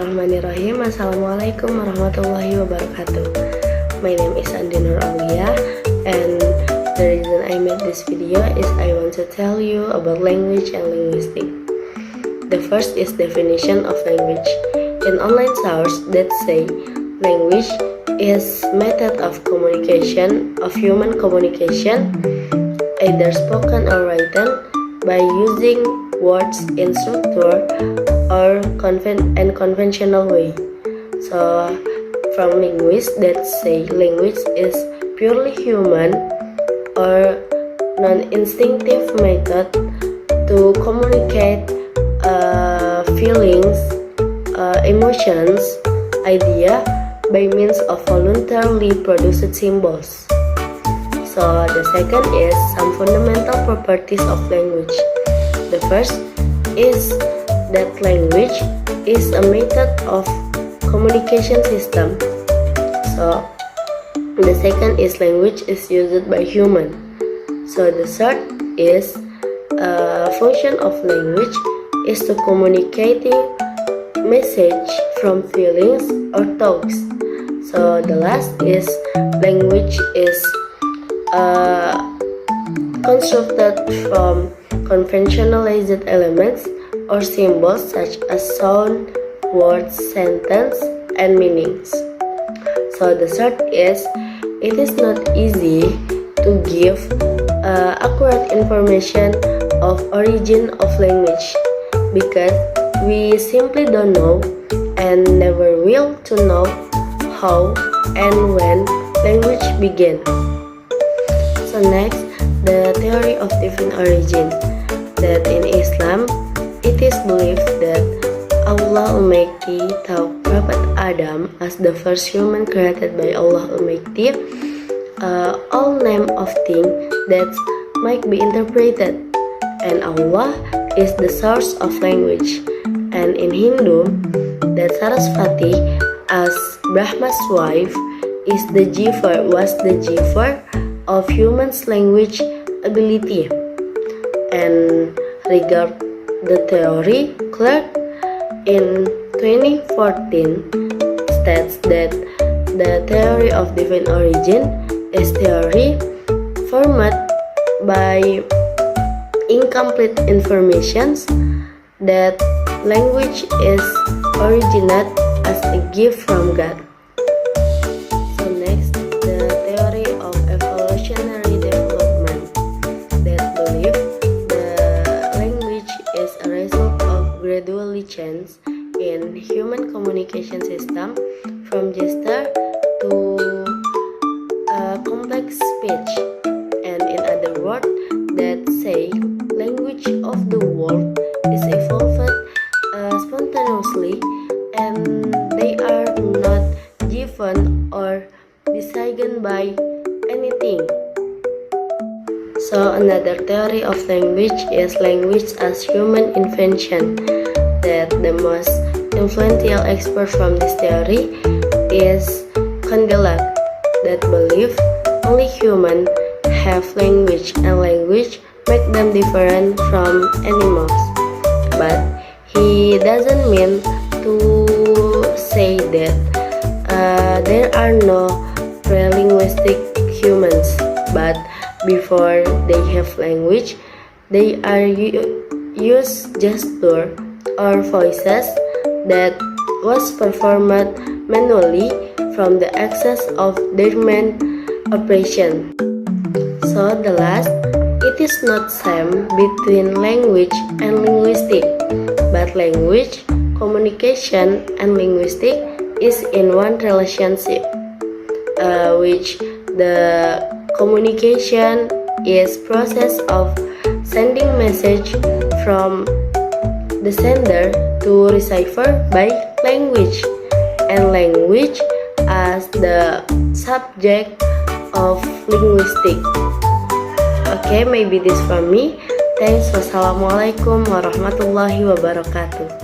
Bismillahirrahmanirrahim. Assalamualaikum warahmatullahi wabarakatuh. My name is Andi Nur Aulia, and the reason I made this video is I want to tell you about language and linguistics. The first is definition of language. In online source that say language is method of communication, of human communication, either spoken or written, by using words in structure or conventional way. So from linguists that say language is purely human or non-instinctive method to communicate feelings, emotions, idea by means of voluntarily produced symbols. So the second is some fundamental properties of language. The first is that language is a method of communication system. So the second is language is used by human. So the third is function of language is to communicating message from feelings or thoughts. So the last is language is constructed from conventionalized elements or symbols such as sound, words, sentence, and meanings. So the third is it is not easy to give accurate information of origin of language because we simply don't know and never will to know how and when language began. So next, the theory of divine origin. That in Islam, it is believed that Allah Almighty taught Prophet Adam as the first human created by Allah Almighty all name of things that might be interpreted, and Allah is the source of language. And in Hindu, that Saraswati as Brahma's wife was the giver of humans' language ability. And regard the theory, Clark in 2014 states that the theory of divine origin is theory formed by incomplete informations that language is originated as a gift from God. So next, the theory of evolutionary development that believe the language is a result of gradually change in human communication system from gesture to complex speech, and in other words that say language of the world is evolved spontaneously and they are not given or decided by anything. So another theory of language is language as human invention. That the most influential expert from this theory is Condillac, that believe only humans have language and language make them different from animals. But he doesn't mean to say that there are no pre-linguistic humans, but before they have language, they are use gesture or voices that was performed manually from the excess of their main operation. So the last, it is not same between language and linguistic, but language, communication, and linguistic is in one relationship, which the communication is process of sending message from the sender to receiver by language, and language as the subject of linguistic. Okay, maybe this from me. Thanks. Wassalamualaikum warahmatullahi wabarakatuh.